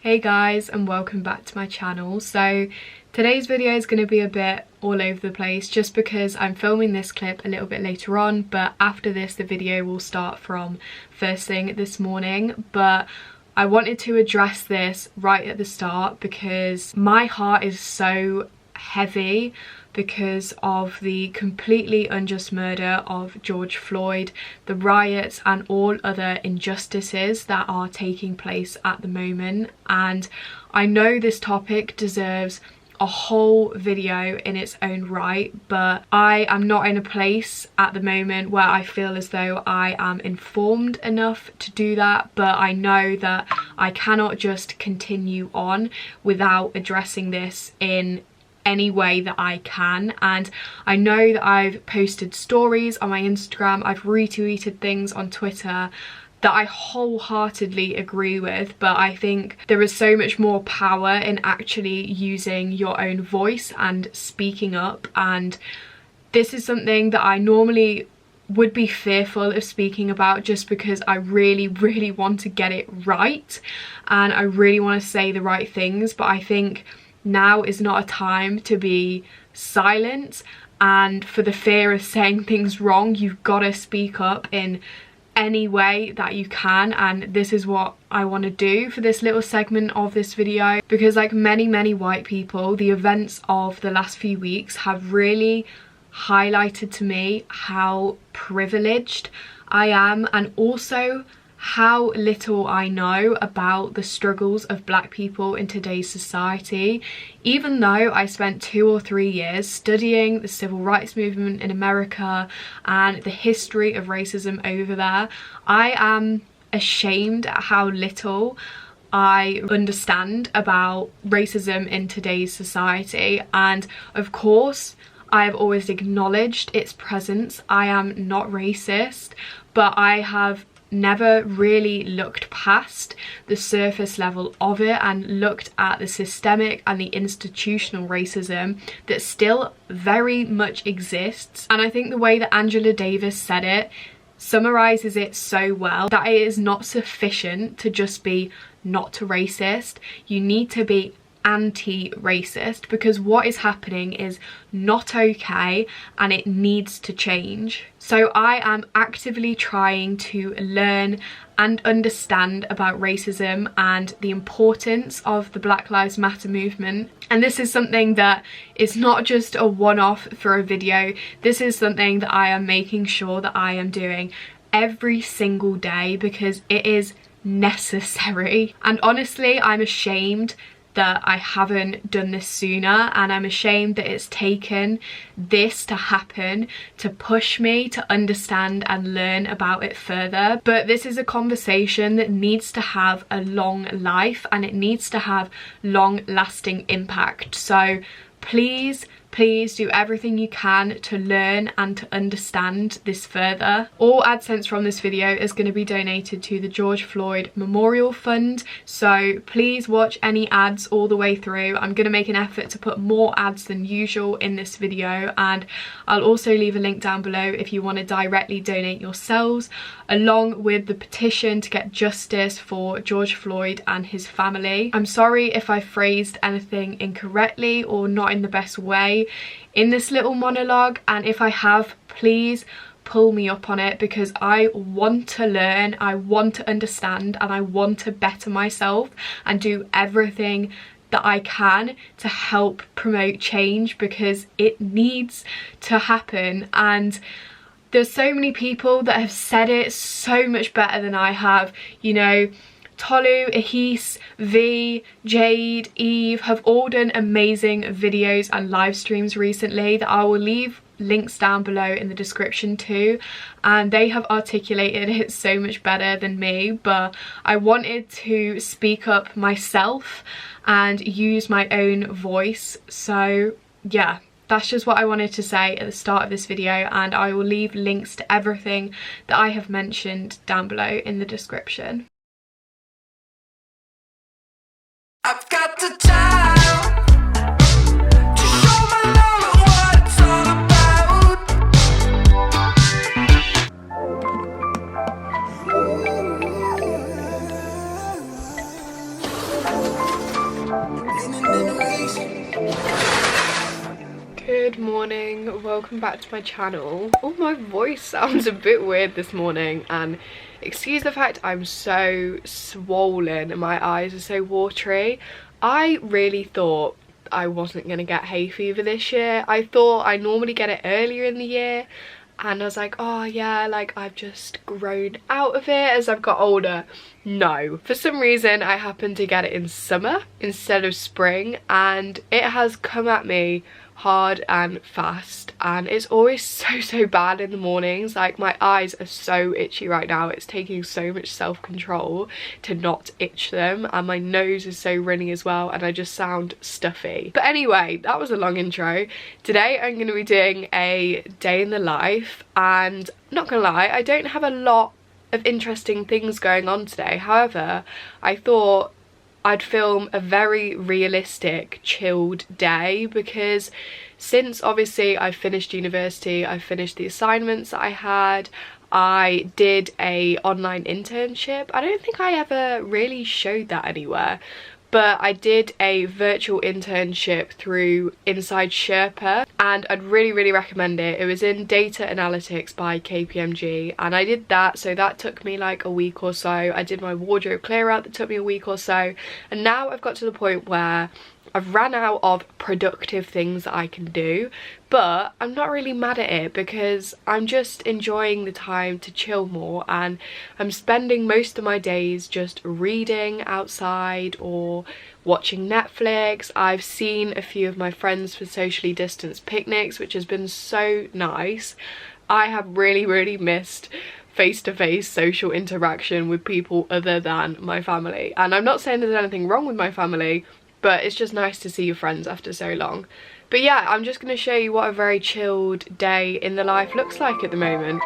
Hey guys, and welcome back to my channel. So today's video is going to be a bit all over the place just because I'm filming this clip a little bit later on, but after this the video will start from first thing this morning. But I wanted to address this right at the start because my heart is so heavy because of the completely unjust murder of George Floyd, the riots and all other injustices that are taking place at the moment. And I know this topic deserves a whole video in its own right, but I am not in a place at the moment where I feel as though I am informed enough to do that. But I know that I cannot just continue on without addressing this in any way that I can. And I know that I've posted stories on my Instagram, I've retweeted things on Twitter that I wholeheartedly agree with, but I think there is so much more power in actually using your own voice and speaking up. And this is something that I normally would be fearful of speaking about just because I really want to get it right and I really want to say the right things. But I think now is not a time to be silent, and for the fear of saying things wrong you've got to speak up in any way that you can. And this is what I want to do for this little segment of this video, because like many white people, the events of the last few weeks have really highlighted to me how privileged I am and also how little I know about the struggles of black people in today's society. Even though I spent 2 or 3 years studying the civil rights movement in America and the history of racism over there, I am ashamed at how little I understand about racism in today's society. And of course I have always acknowledged its presence. I am not racist, but I have never really looked past the surface level of it and looked at the systemic and the institutional racism that still very much exists. And I think the way that Angela Davis said it summarizes it so well, that it is not sufficient to just be not racist. You need to be anti-racist, because what is happening is not okay and it needs to change. So I am actively trying to learn and understand about racism and the importance of the Black Lives Matter movement. And this is something that is not just a one-off for a video. This is something that I am making sure that I am doing every single day because it is necessary. And honestly, I'm ashamed that I haven't done this sooner, and I'm ashamed that it's taken this to happen to push me to understand and learn about it further. But this is a conversation that needs to have a long life and it needs to have long-lasting impact. So please do everything you can to learn and to understand this further. All AdSense from this video is going to be donated to the George Floyd Memorial Fund, so please watch any ads all the way through. I'm going to make an effort to put more ads than usual in this video, and I'll also leave a link down below if you want to directly donate yourselves, along with the petition to get justice for George Floyd and his family. I'm sorry if I phrased anything incorrectly or not in the best way in this little monologue, and if I have, please pull me up on it, because I want to learn, I want to understand, and I want to better myself and do everything that I can to help promote change, because it needs to happen. And there's so many people that have said it so much better than I have. You know, Tolu, Ahis, V, Jade, Eve have all done amazing videos and live streams recently that I will leave links down below in the description too, and they have articulated it so much better than me. But I wanted to speak up myself and use my own voice. So yeah, that's just what I wanted to say at the start of this video, and I will leave links to everything that I have mentioned down below in the description. I've got the time to show my love and what it's all about. Good morning, welcome back to my channel. Oh, my voice sounds a bit weird this morning, and excuse the fact I'm so swollen and my eyes are so watery. I really thought I wasn't gonna get hay fever this year. I thought I normally get it earlier in the year, and I was like, oh yeah, like I've just grown out of it as I've got older. No, for some reason I happened to get it in summer instead of spring, and it has come at me hard and fast, and it's always so bad in the mornings. Like, my eyes are so itchy right now. It's taking so much self-control to not itch them, and my nose is so runny as well, and I just sound stuffy. But anyway, that was a long intro. Today I'm going to be doing a day in the life, and not gonna lie, I don't have a lot of interesting things going on today. However, I thought I'd film a very realistic, chilled day, because since obviously I finished university, I finished the assignments that I had, I did a online internship. I don't think I ever really showed that anywhere, but I did a virtual internship through Inside Sherpa, and I'd really recommend it. It was in data analytics by KPMG, and I did that, so that took me like a week or so. I did my wardrobe clear out, that took me a week or so, and now I've got to the point where I've ran out of productive things that I can do, but I'm not really mad at it because I'm just enjoying the time to chill more, and I'm spending most of my days just reading outside or watching Netflix. I've seen a few of my friends for socially distanced picnics, which has been so nice. I have really missed face-to-face social interaction with people other than my family, and I'm not saying there's anything wrong with my family, but it's just nice to see your friends after so long. But yeah, I'm just going to show you what a very chilled day in the life looks like at the moment.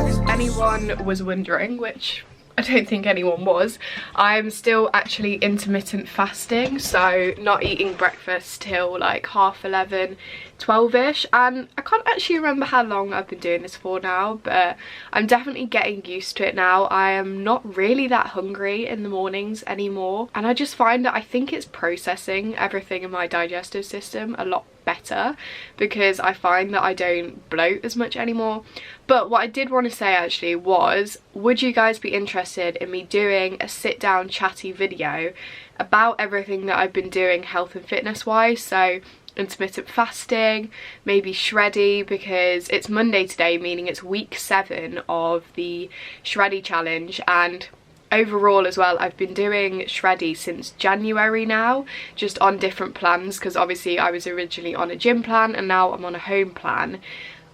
If anyone was wondering, which I don't think anyone was, I'm still actually intermittent fasting, so not eating breakfast till like 11:30, 12ish, and I can't actually remember how long I've been doing this for now, but I'm definitely getting used to it now. I am not really that hungry in the mornings anymore, and I just find that I think it's processing everything in my digestive system a lot better, because I find that I don't bloat as much anymore. But what I did want to say actually was, would you guys be interested in me doing a sit down chatty video about everything that I've been doing health and fitness wise? So intermittent fasting, maybe shreddy, because it's Monday today, meaning it's week 7 of the shreddy challenge, and overall as well, I've been doing shreddy since January now, just on different plans, because obviously I was originally on a gym plan and now I'm on a home plan,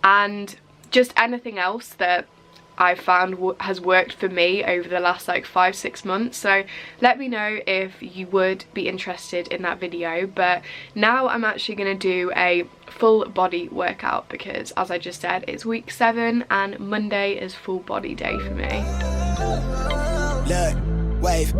and just anything else that I found has worked for me over the last like 5-6 months. So let me know if you would be interested in that video. But now I'm actually going to do a full body workout, because as I just said, it's week 7 and Monday is full body day for me. Look, wave,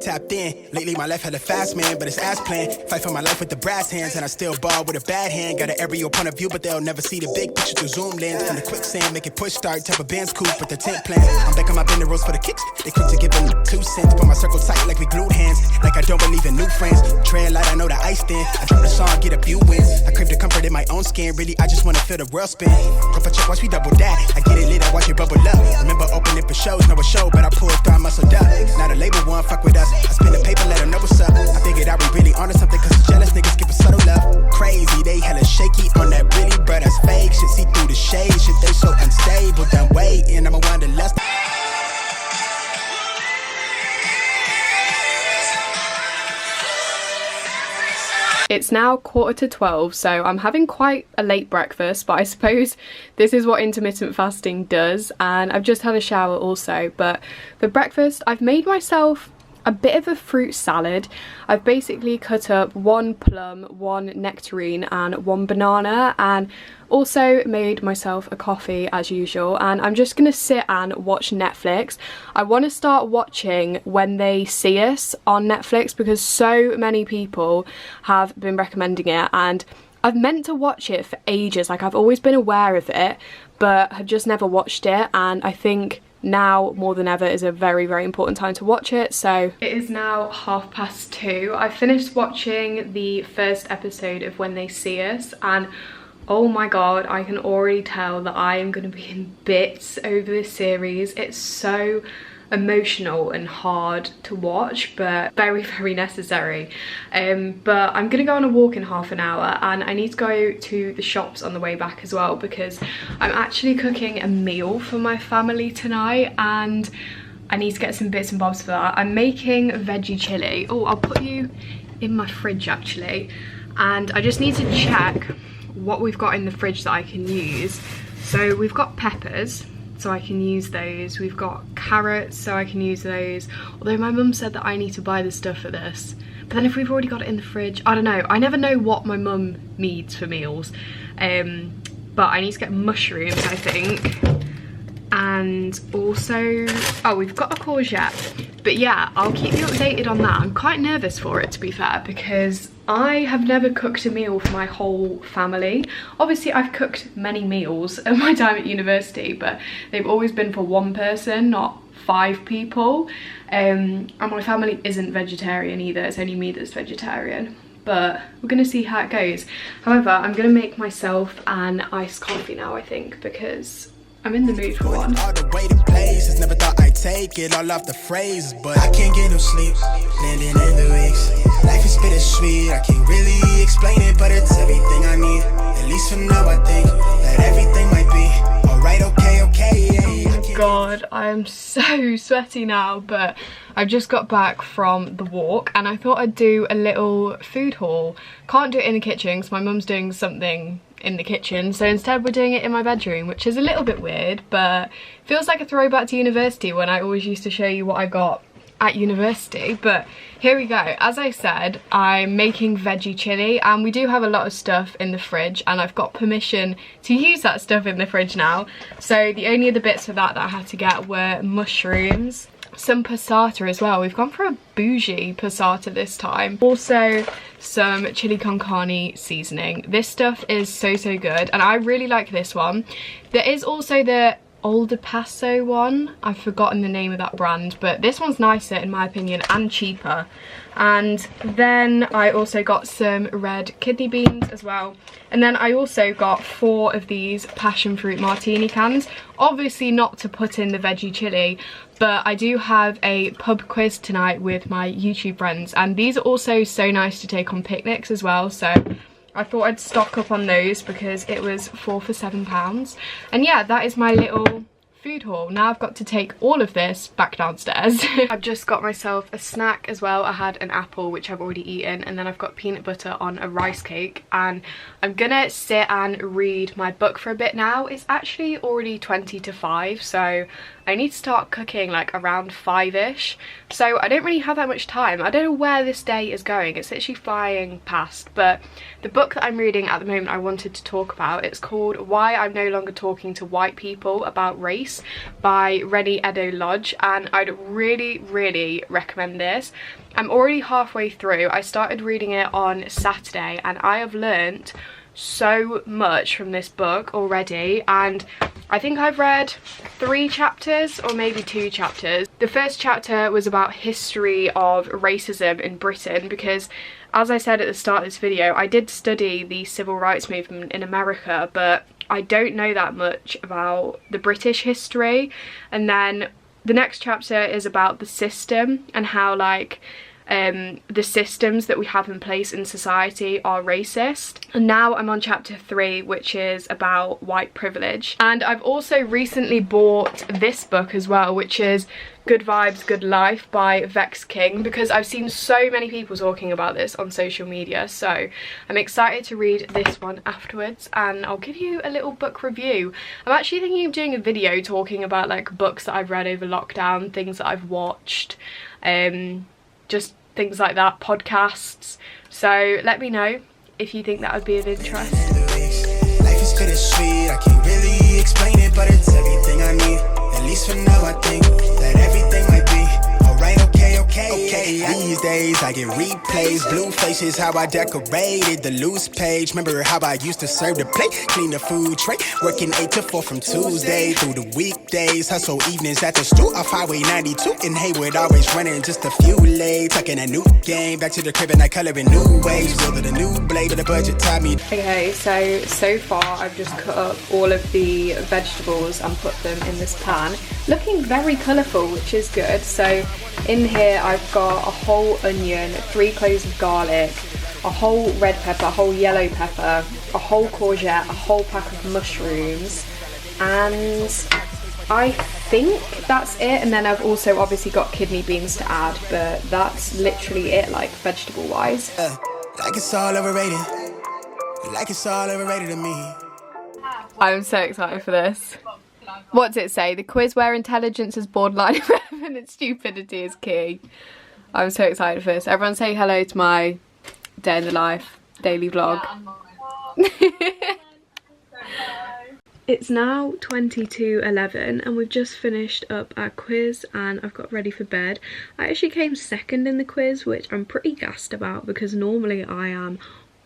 tapped in. Lately my life had a fast man, but it's ass plan. Fight for my life with the brass hands, and I still ball with a bad hand. Got an aerial point of view, but they'll never see the big picture through zoom lens. From the quicksand, make it push start, type of band's coupe with the tent plan. I'm back on my bender rolls for the kicks. They quick to give them 2 cents. Put my circle tight like we glued hands. Like I don't believe in new friends. Tread light, I know the ice thin. I drop the song, get a few wins. I crave the comfort in my own skin. Really, I just wanna feel the world spin. Drop a check, watch me double that. I get it lit, I watch it bubble up. Remember opening for shows, no a show, but I pulled through, I muscled up. Not a label one, fuck with us. I spin the paper, let them know what's up. I figured I was really onto something, cause the jealous niggas give a subtle love. Crazy, they hella shaky on that really, but that's fake. Shit, see through the shade, shit, they so unstable. Done waiting, I'ma wind the lust. It's now 11:45, so I'm having quite a late breakfast, but I suppose this is what intermittent fasting does, and I've just had a shower also. But for breakfast, I've made myself a bit of a fruit salad. I've basically cut up 1 plum, 1 nectarine and 1 banana, and also made myself a coffee as usual, and I'm just gonna sit and watch Netflix. I want to start watching When They See Us on Netflix because so many people have been recommending it, and I've meant to watch it for ages. Like, I've always been aware of it but have just never watched it, and I think now more than ever is a very, very important time to watch it. So it is now 2:30. I finished watching the first episode of When They See Us, and oh my god, I can already tell that I am going to be in bits over this series. It's so emotional and hard to watch, but very, very necessary. But I'm gonna go on a walk in half an hour, and I need to go to the shops on the way back as well because I'm actually cooking a meal for my family tonight, and I need to get some bits and bobs for that. I'm making veggie chili. Oh, I'll put you in my fridge actually, and I just need to check what we've got in the fridge that I can use. So we've got peppers, so I can use those. We've got carrots, so I can use those. Although my mum said that I need to buy the stuff for this. But then if we've already got it in the fridge, I don't know. I never know what my mum needs for meals. But I need to get mushrooms, I think. And also, oh, we've got a courgette. But yeah, I'll keep you updated on that. I'm quite nervous for it, to be fair, because I have never cooked a meal for my whole family. Obviously, I've cooked many meals at my time at university, but they've always been for 1 person, not 5 people. And my family isn't vegetarian either. It's only me that's vegetarian. But we're gonna see how it goes. However, I'm gonna make myself an iced coffee now, I think, because I'm in the mood for one. All the way to places, never thought I'd take it all off the phrases, but I can't get no sleep, landing in the weeks. Life is bittersweet, I can't really explain it, but it's everything I need. At least for now, I think that everything might be alright, okay, okay. Oh my god, I am so sweaty now, but I've just got back from the walk and I thought I'd do a little food haul. Can't do it in the kitchen because my mum's doing something in the kitchen, so instead we're doing it in my bedroom, which is a little bit weird, but feels like a throwback to university when I always used to show you what I got at university. But here we go. As I said, I'm making veggie chili, and we do have a lot of stuff in the fridge, and I've got permission to use that stuff in the fridge now. So the only other bits for that I had to get were mushrooms, some passata as well. We've gone for a bougie passata this time. Also some chili con carne seasoning. This stuff is so good, and I really like this one. There is also the Older Paso one. I've forgotten the name of that brand, but this one's nicer in my opinion and cheaper. And then I also got some red kidney beans as well. And then I also got 4 of these passion fruit martini cans. Obviously not to put in the veggie chili, but I do have a pub quiz tonight with my YouTube friends, and these are also so nice to take on picnics as well, so I thought I'd stock up on those because it was 4 for £7. And yeah, that is my little food haul. Now I've got to take all of this back downstairs. I've just got myself a snack as well. I had an apple, which I've already eaten, and then I've got peanut butter on a rice cake, and I'm gonna sit and read my book for a bit now. It's actually already 20 to 5, so I need to start cooking like around 5ish, so I don't really have that much time. I don't know where this day is going. It's literally flying past, but the book that I'm reading at the moment I wanted to talk about, it's called Why I'm No Longer Talking to White People About Race by Reni Eddo-Lodge, and I'd really recommend this. I'm already halfway through. I started reading it on Saturday, and I have learnt so much from this book already, and I think I've read 3 chapters or maybe 2 chapters. The first chapter was about history of racism in Britain, because as I said at the start of this video, I did study the civil rights movement in America, but I don't know that much about the British history. And then the next chapter is about the system and how like the systems that we have in place in society are racist. And now I'm on chapter 3, which is about white privilege. And I've also recently bought this book as well, which is Good Vibes, Good Life by Vex King, because I've seen so many people talking about this on social media, so I'm excited to read this one afterwards, and I'll give you a little book review. I'm actually thinking of doing a video talking about like books that I've read over lockdown, things that I've watched, just things like that, podcasts. So let me know if you think that would be of interest. Life is bittersweet, I can't really explain it, but it's everything I need. At least for now I think that everything might be alright, okay. These days I get replays, blue faces, how I decorated the loose page. Remember how I used to serve the plate, clean the food tray, working 8 to 4 from Tuesday through the weekdays. Hustle evenings at the stool off Highway 92 in Haywood, always running just a few late. Tucking a new game, back to the crib and I color in new ways. Building a new blade, but the budget taught me. Okay, so far I've just cut up all of the vegetables and put them in this pan, looking very colourful, which is good. So in here I've got a whole onion, 3 cloves of garlic, a whole red pepper, a whole yellow pepper, a whole courgette, a whole pack of mushrooms, and I think that's it. And then I've also obviously got kidney beans to add, but that's literally it, like vegetable wise. Like it's all overrated. Like it's all overrated to me. I'm so excited for this. What does it say? The quiz where intelligence is borderline irrelevant and stupidity is key. I'm so excited for this. Everyone say hello to my day in the life daily vlog. It's now 22:11 and we've just finished up our quiz and I've got ready for bed. I actually came second in the quiz, which I'm pretty gassed about because normally I am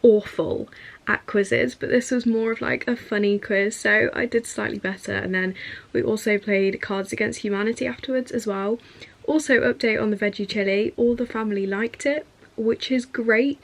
awful at quizzes, but this was more of like a funny quiz, so I did slightly better. And then we also played Cards Against Humanity afterwards as well. Also, update on the veggie chili, all the family liked it, which is great.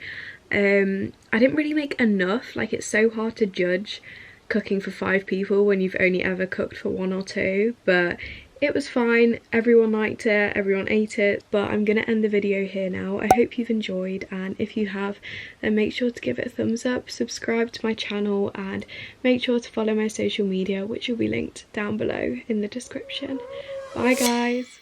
I didn't really make enough, like it's so hard to judge cooking for 5 people when you've only ever cooked for 1 or 2, but it was fine. Everyone liked it, everyone ate it. But I'm gonna end the video here now. I hope you've enjoyed, and if you have, then make sure to give it a thumbs up, subscribe to my channel, and make sure to follow my social media, which will be linked down below in the description. Bye guys.